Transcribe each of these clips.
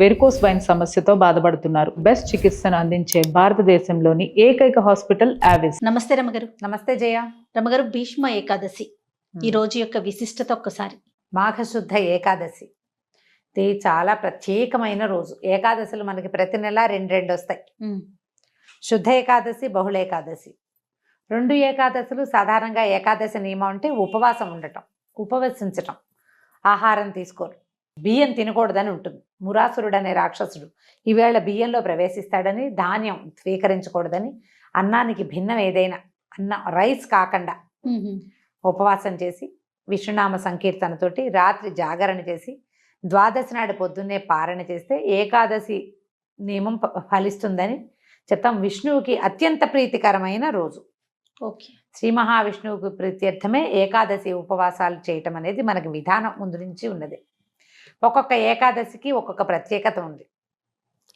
Varicose wine సమస్యతో బాధపడుతున్నారు. Best చికిత్సను అందించే భారతదేశంలోని ఏకైక హాస్పిటల్ ఆవిస్. నమస్తే రమగారు. నమస్తే జయ. రమగారు, భీష్మ ఏకాదశి ఈ రోజు యొక్క విశిష్టత ఒక్కసారి. మాఘశుద్ధ ఏకాదశి ఇది చాలా ప్రత్యేకమైన రోజు. ఏకాదశులు మనకి ప్రతి నెల రెండు వస్తాయి. శుద్ధ ఏకాదశి, బహుళ ఏకాదశి. రెండు ఏకాదశులు సాధారణంగా ఏకాదశి నియమం అంటే ఉపవాసం ఉండటం, ఉపవసించటం, ఆహారం తీసుకోరు, బియ్యం తినకూడదని ఉంటుంది. మురాసురుడు అనే రాక్షసుడు ఈవేళ బియ్యంలో ప్రవేశిస్తాడని, ధాన్యం స్వీకరించకూడదని, అన్నానికి భిన్నం ఏదైనా రైస్ కాకుండా ఉపవాసం చేసి విష్ణునామ సంకీర్తనతోటి రాత్రి జాగరణ చేసి ద్వాదశి నాడు పొద్దున్నే పారణ చేస్తే ఏకాదశి నియమం ఫలిస్తుందని చెప్తాం. విష్ణువుకి అత్యంత ప్రీతికరమైన రోజు. ఓకే. శ్రీ మహావిష్ణువుకి ప్రీత్యర్థమే ఏకాదశి ఉపవాసాలు చేయటం అనేది మనకి విధానం ముందు నుంచి ఉన్నది. ఒక్కొక్క ఏకాదశికి ఒక్కొక్క ప్రత్యేకత ఉంది.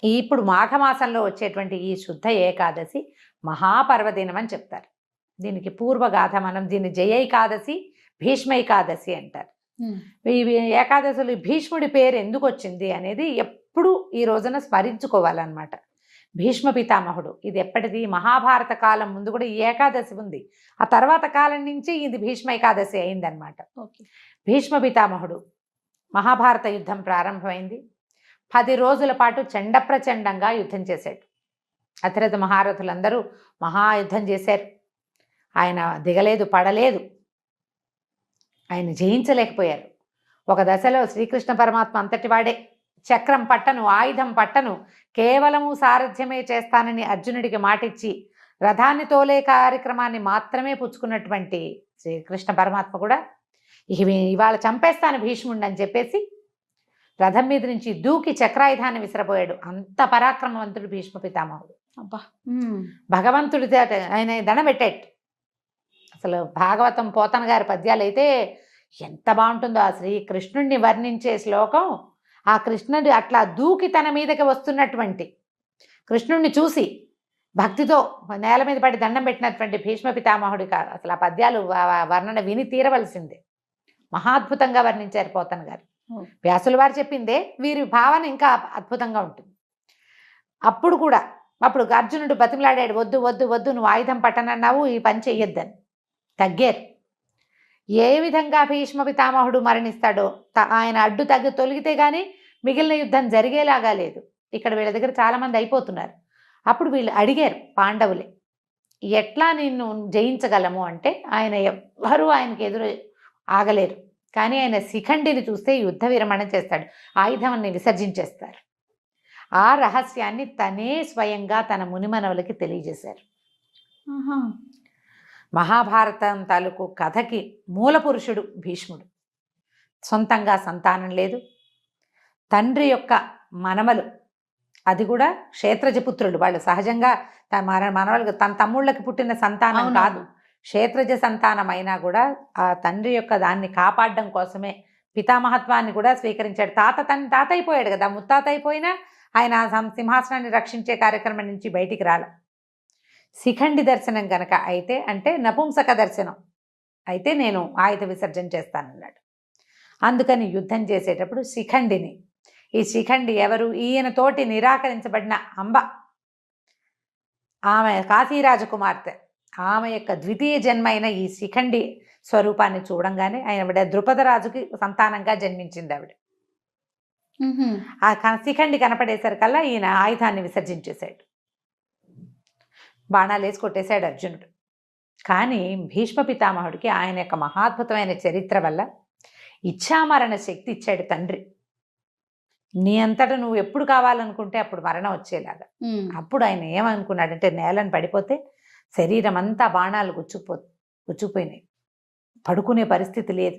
ఇప్పుడు మాఘమాసంలో వచ్చేటువంటి ఈ శుద్ధ ఏకాదశి మహాపర్వదినం అని చెప్తారు. దీనికి పూర్వగాథ, మనం దీన్ని జయైకాదశి, భీష్మైకాదశి అంటారు. ఈ ఏకాదశులు భీష్ముడి పేరు ఎందుకు వచ్చింది అనేది ఎప్పుడు ఈ రోజున స్మరించుకోవాలన్నమాట. భీష్మ పితామహుడు, ఇది ఎప్పటిది? మహాభారత కాలం ముందు కూడా ఈ ఏకాదశి ఉంది. ఆ తర్వాత కాలం నుంచి ఇది భీష్మ ఏకాదశి అయిందనమాట. భీష్మ పితామహుడు మహాభారత యుద్ధం ప్రారంభమైంది. 10 రోజుల పాటు చండప్రచండంగా యుద్ధం చేశాడు. అతిరథ మహారథులందరూ మహాయుద్ధం చేశారు. ఆయన దిగలేదు, పడలేదు, ఆయన జయించలేకపోయారు. ఒక దశలో శ్రీకృష్ణ పరమాత్మ అంతటి వాడే, చక్రం పట్టను, ఆయుధం పట్టను, కేవలము సారథ్యమే చేస్తానని అర్జునుడికి మాటిచ్చి రథాన్ని తోలే కార్యక్రమాన్ని మాత్రమే పుచ్చుకున్నటువంటి శ్రీకృష్ణ పరమాత్మ కూడా ఇవాళ చంపేస్తాను భీష్ముడిని అని చెప్పేసి రథం మీద నుంచి దూకి చక్రాయుధాన్ని విసిరపోయాడు. అంత పరాక్రమవంతుడు భీష్మ పితామహుడు. అబ్బా, భగవంతుడి ఆయన దండబెట్టేట్టు. అసలు భాగవతం పోతన గారి పద్యాలు అయితే ఎంత బాగుంటుందో. ఆ శ్రీకృష్ణుడిని వర్ణించే శ్లోకం, ఆ కృష్ణుడి అట్లా దూకి తన మీదకి వస్తున్నటువంటి కృష్ణుడిని చూసి భక్తితో నేల మీద పడి దండం పెట్టినటువంటి భీష్మ పితామహుడి అసలు ఆ పద్యాలు వర్ణన విని తీరవలసిందే. మహాద్భుతంగా వర్ణించారు పోతన గారు. వ్యాసుల వారు చెప్పిందే వీరి భావన ఇంకా అద్భుతంగా ఉంటుంది. అప్పుడు అర్జునుడు బతిమలాడాడు, వద్దు వద్దు వద్దు, నువ్వు ఆయుధం పట్టనన్నావు, ఈ పని చెయ్యొద్దని. తగ్గారు. ఏ విధంగా భీష్మ పితామహుడు మరణిస్తాడో, ఆయన అడ్డు తొలగితే కానీ మిగిలిన యుద్ధం జరిగేలాగా లేదు. ఇక్కడ వీళ్ళ దగ్గర చాలామంది అయిపోతున్నారు. అప్పుడు వీళ్ళు అడిగారు, పాండవులే, ఎట్లా నిన్ను జయించగలము అంటే ఆయన ఎవ్వరూ ఆయనకి ఎదురు ఆగలేరు. కానీ ఆయన శిఖండిని చూస్తే యుద్ధ విరమణ చేస్తాడు, ఆయుధాన్ని విసర్జించేస్తారు. ఆ రహస్యాన్ని తనే స్వయంగా తన మునిమనవులకి తెలియజేశారు. మహాభారతం తాలూకు కథకి మూల పురుషుడు భీష్ముడు. సొంతంగా సంతానం లేదు, తండ్రి యొక్క మనమలు, అది కూడా క్షేత్రజపుత్రులు. వాళ్ళు సహజంగా తన మనవలకు, తన తమ్ముళ్ళకి పుట్టిన సంతానం కాదు, క్షేత్రజ సంతానం అయినా కూడా ఆ తండ్రి యొక్క దాన్ని కాపాడడం కోసమే పితామహత్వాన్ని కూడా స్వీకరించాడు. తాత అయిపోయాడు కదా, ముత్తాత అయిపోయినా ఆయన సింహాసనాన్ని రక్షించే కార్యక్రమం నుంచి బయటికి రాలే. శిఖండి దర్శనం గనక అయితే, అంటే నపుంసక దర్శనం అయితే నేను ఆయుధ విసర్జన చేస్తానన్నాడు. అందుకని యుద్ధం చేసేటప్పుడు శిఖండిని, ఈ శిఖండి ఎవరు? ఈయనతోటి నిరాకరించబడిన అంబ, ఆమె కాశీరాజకుమార్తె, ఆమె యొక్క ద్వితీయ జన్మైన ఈ శిఖండి స్వరూపాన్ని చూడంగానే ఆయన ద్రుపదరాజుకి సంతానంగా జన్మించింది ఆవిడ. ఆ శిఖండి కనపడేసరికల్లా ఈయన ఆయుధాన్ని విసర్జించేశాడు, బాణాలు వేసి కొట్టేశాడు అర్జునుడు. కానీ భీష్మ పితామహుడికి ఆయన యొక్క మహాద్భుతమైన చరిత్ర వల్ల ఇచ్ఛామరణ శక్తి ఇచ్చాడు తండ్రి. నీ అంతటా నువ్వు ఎప్పుడు కావాలనుకుంటే అప్పుడు మరణం వచ్చేలాగా. అప్పుడు ఆయన ఏమనుకున్నాడంటే, నేలను పడిపోతే శరీరం అంతా బాణాలు గుచ్చుకుపోయినాయి, పడుకునే పరిస్థితి లేదు.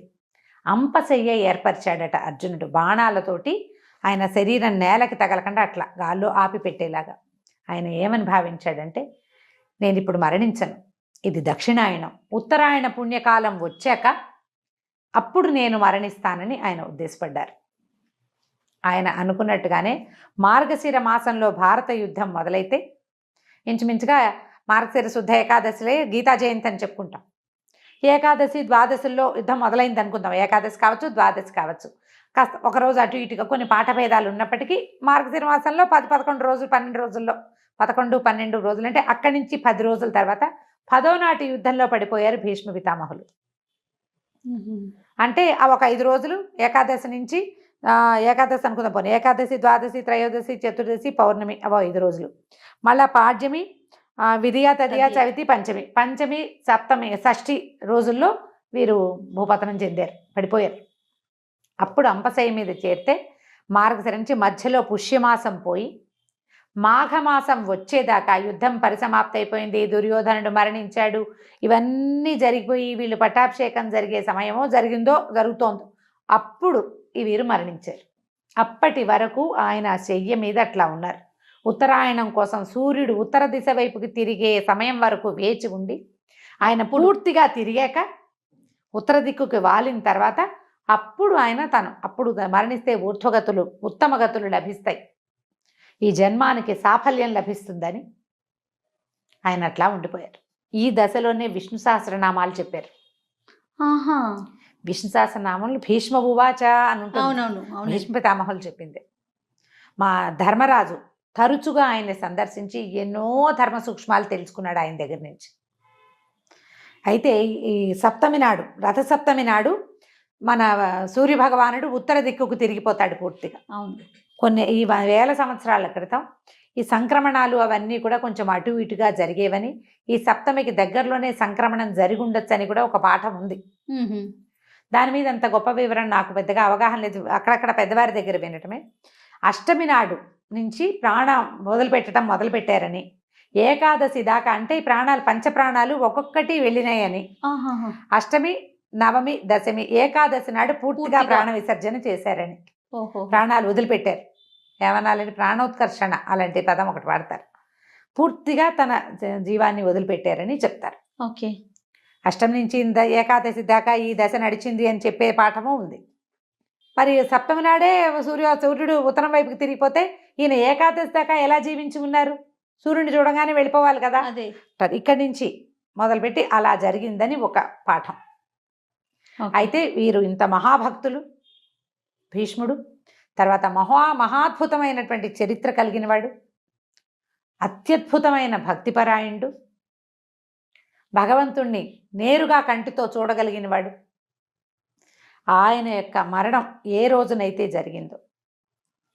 అంపశయ్య ఏర్పరిచాడట అర్జునుడు. బాణాలతోటి ఆయన శరీరం నేలకి తగలకుండా అట్లా గాల్లో ఆపి పెట్టేలాగా. ఆయన ఏమని భావించాడంటే, నేను ఇప్పుడు మరణించను, ఇది దక్షిణాయనం, ఉత్తరాయణ పుణ్యకాలం వచ్చాక అప్పుడు నేను మరణిస్తానని ఆయన ఉద్దేశపడ్డారు. ఆయన అనుకున్నట్టుగానే మార్గశిర మాసంలో భారత యుద్ధం మొదలైతే, ఇంచుమించుగా మార్గశిర శుద్ధ ఏకాదశిలే గీతా జయంతి అని చెప్పుకుంటాం. ఏకాదశి ద్వాదశిలో యుద్ధం మొదలైంది అనుకుందాం. ఏకాదశి కావచ్చు, ద్వాదశి కావచ్చు. కాస్త ఒకరోజు అటు ఇటుగా కొన్ని పాఠభేదాలు ఉన్నప్పటికీ మార్గశిర మాసంలో 10-11 రోజులు 12 రోజుల్లో 11-12 రోజులు అంటే అక్కడి నుంచి 10 రోజుల తర్వాత 10వ నాటి యుద్ధంలో పడిపోయారు భీష్మ పితామహులు. అంటే ఆ ఒక 5 రోజులు ఏకాదశి నుంచి ఏకాదశి అనుకుందాం పోనీ, ఏకాదశి, ద్వాదశి, త్రయోదశి, చతుర్దశి, పౌర్ణమి, అవో 5 రోజులు. మళ్ళా పాడ్యమి, విధియ, తదియ, చవితి, పంచమి, సప్తమి, షష్ఠి రోజుల్లో వీరు భూపతనం చెందారు, పడిపోయారు. అప్పుడు అంపశయ్య మీద చేరితే మార్గశిర నుంచి మధ్యలో పుష్యమాసం పోయి మాఘమాసం వచ్చేదాకా యుద్ధం పరిసమాప్తి అయిపోయింది, దుర్యోధనుడు మరణించాడు, ఇవన్నీ జరిగిపోయి వీళ్ళు పట్టాభిషేకం జరిగే సమయమో జరుగుతోంది. అప్పుడు ఈ వీరు మరణించారు. అప్పటి వరకు ఆయన శయ్య మీద అట్లా ఉన్నారు. ఉత్తరాయణం కోసం సూర్యుడు ఉత్తర దిశ వైపుకి తిరిగే సమయం వరకు వేచి ఉండి ఆయన పూర్తిగా తిరిగాక ఉత్తర దిక్కుకి వాలిన తర్వాత అప్పుడు ఆయన అప్పుడు మరణిస్తే ఊర్ధ్వగతులు, ఉత్తమ గతులు లభిస్తాయి, ఈ జన్మానికి సాఫల్యం లభిస్తుందని ఆయన అట్లా ఉండిపోయారు. ఈ దశలోనే విష్ణు సహస్రనామాలు చెప్పారు. విష్ణు సహస్రనామాలు భీష్మ ఉవాచ అని ఉంటుంది. భీష్మ పితామహులు చెప్పింది. మా ధర్మరాజు తరచుగా ఆయన్ని సందర్శించి ఎన్నో ధర్మ సూక్ష్మాలు తెలుసుకున్నాడు ఆయన దగ్గర నుంచి. అయితే ఈ సప్తమి నాడు, రథసప్తమి నాడు మన సూర్యభగవానుడు ఉత్తర దిక్కుకు తిరిగిపోతాడు పూర్తిగా. కొన్ని ఈ 1000 సంవత్సరాల క్రితం ఈ సంక్రమణాలు అవన్నీ కూడా కొంచెం అటు ఇటుగా జరిగేవని, ఈ సప్తమికి దగ్గరలోనే సంక్రమణం జరిగి ఉండొచ్చు అని కూడా ఒక పాఠం ఉంది. దాని మీద అంత గొప్ప వివరణ నాకు పెద్దగా అవగాహన లేదు, అక్కడక్కడ పెద్దవారి దగ్గర వినటమే. అష్టమి నాడు నుంచి ప్రాణం మొదలుపెట్టారని, ఏకాదశి దాకా అంటే ఈ ప్రాణాలు పంచప్రాణాలు ఒక్కొక్కటి వెళ్ళినాయని, అష్టమి, నవమి, దశమి, ఏకాదశి నాడు పూర్తిగా ప్రాణ విసర్జన చేశారని, ప్రాణాలు వదిలిపెట్టారు. ఏమనాలని, ప్రాణోత్కర్షణ అలాంటి పదం ఒకటి వాడతారు. పూర్తిగా తన జీవాన్ని వదిలిపెట్టారని చెప్తారు. అష్టమి నుంచి ఏకాదశి దాకా ఈ దశ నడిచింది అని చెప్పే పాఠము ఉంది. మరి సప్తమి నాడే సూర్యుడు ఉత్తరం వైపుకి తిరిగిపోతే ఈయన ఏకాదశి దాకా ఎలా జీవించి ఉన్నారు? సూర్యుడిని చూడగానే వెళ్ళిపోవాలి కదా. ఇక్కడి నుంచి మొదలుపెట్టి అలా జరిగిందని ఒక పాఠం. అయితే వీరు ఇంత మహాభక్తులు భీష్ముడు, తర్వాత మహాద్భుతమైనటువంటి చరిత్ర కలిగిన వాడు, అత్యద్భుతమైన భక్తిపరాయణుడు, భగవంతుణ్ణి నేరుగా కంటితో చూడగలిగిన వాడు. ఆయన యొక్క మరణం ఏ రోజునైతే జరిగిందో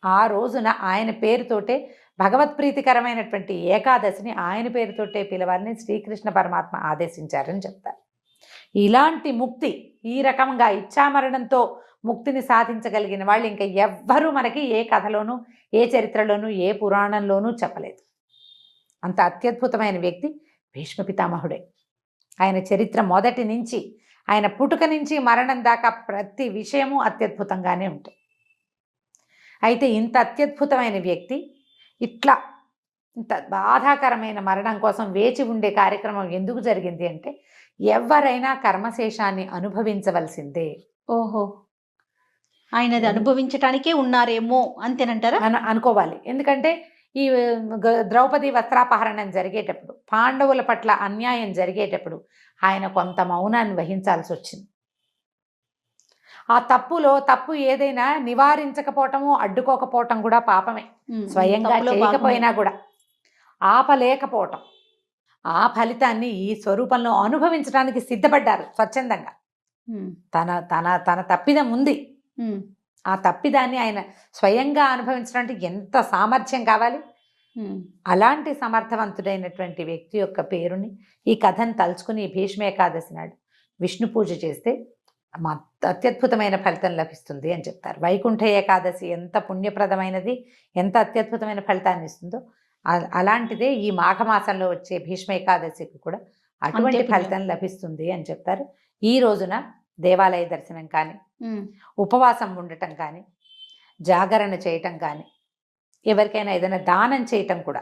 ఆ రోజున ఆయన పేరుతోటే భగవత్ప్రీతికరమైనటువంటి ఏకాదశిని ఆయన పేరుతోటే పిలవాలని శ్రీకృష్ణ పరమాత్మ ఆదేశించారని చెప్తారు. ఇలాంటి ముక్తి, ఈ రకంగా ఇచ్ఛామరణంతో ముక్తిని సాధించగలిగిన వాళ్ళు ఇంకా ఎవ్వరూ మనకి ఏ కథలోనూ, ఏ చరిత్రలోనూ, ఏ పురాణంలోనూ చెప్పలేదు. అంత అత్యద్భుతమైన వ్యక్తి భీష్మ పితామహుడే. ఆయన చరిత్ర మొదటి నుంచి, ఆయన పుట్టుక నుంచి మరణం దాకా ప్రతి విషయము అత్యద్భుతంగానే ఉంటుంది. అయితే ఇంత అత్యద్భుతమైన వ్యక్తి ఇంత బాధాకరమైన మరణం కోసం వేచి ఉండే కార్యక్రమం ఎందుకు జరిగింది అంటే, ఎవరైనా కర్మశేషాన్ని అనుభవించవలసిందే. ఆయనది అనుభవించటానికే ఉన్నారేమో అంతేనంటారా? అనుకోవాలి. ఎందుకంటే ఈ ద్రౌపది వస్త్రాపహరణం జరిగేటప్పుడు, పాండవుల పట్ల అన్యాయం జరిగేటప్పుడు ఆయన కొంత మౌనాన్ని వహించాల్సి వచ్చింది. ఆ తప్పు ఏదైనా నివారించకపోవటము, అడ్డుకోకపోవటం కూడా పాపమే. స్వయంగా చేయకపోయినా కూడా ఆపలేకపోవటం, ఆ ఫలితాన్ని ఈ స్వరూపంలో అనుభవించడానికి సిద్ధపడ్డారు స్వచ్ఛందంగా. తన తప్పిదం ఉంది, ఆ తప్పిదాన్ని ఆయన స్వయంగా అనుభవించడానికి ఎంత సామర్థ్యం కావాలి. అలాంటి సమర్థవంతుడైనటువంటి వ్యక్తి యొక్క పేరుని, ఈ కథను తలుచుకుని భీష్మ ఏకాదశి నాడు విష్ణు పూజ చేస్తే అత్యద్భుతమైన ఫలితం లభిస్తుంది అని చెప్తారు. వైకుంఠ ఏకాదశి ఎంత పుణ్యప్రదమైనది, ఎంత అత్యద్భుతమైన ఫలితాన్ని ఇస్తుందో అలాంటిదే ఈ మాఘమాసంలో వచ్చే భీష్మ ఏకాదశికి కూడా అటువంటి ఫలితం లభిస్తుంది అని చెప్తారు. ఈ రోజున దేవాలయ దర్శనం కానీ, ఉపవాసం ఉండటం కానీ, జాగరణ చేయటం కానీ, ఎవరికైనా ఏదైనా దానం చేయటం కూడా,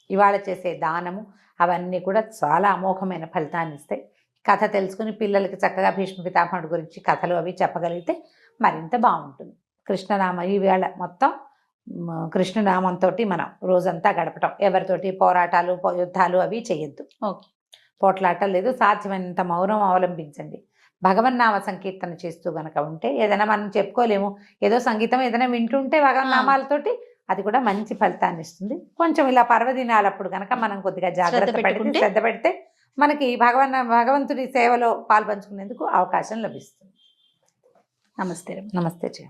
ఇవాళ చేసే దానము అవన్నీ కూడా చాలా అమోఘమైన ఫలితాన్ని ఇస్తాయి. కథ తెలుసుకుని పిల్లలకి చక్కగా భీష్మ పితామహుడి గురించి కథలు అవి చెప్పగలిగితే మరింత బాగుంటుంది. కృష్ణనామ ఈవేళ మొత్తం కృష్ణనామంతో మనం రోజంతా గడపటం, ఎవరితోటి పోరాటాలు యుద్ధాలు అవి చేయొద్దు, పోట్లాట లేదు, సాధ్యమైనంత మౌనం అవలంబించండి. భగవన్నామ సంకీర్తన చేస్తూ గనక ఉంటే ఏదైనా మనం చెప్పుకోలేము, ఏదో సంగీతం ఏదైనా వింటుంటే భగవన్నామాలతోటి అది కూడా మంచి ఫలితాన్ని ఇస్తుంది. కొంచెం ఇలా పర్వదినాలప్పుడు గనక మనం కొద్దిగా జాగ్రత్త పడితే, పెట్టుకుంటే శ్రద్ధ పెడితే మనకి భగవంతుడి సేవలో పాల్పంచుకునేందుకు అవకాశం లభిస్తుంది. నమస్తే. నమస్తే జయ.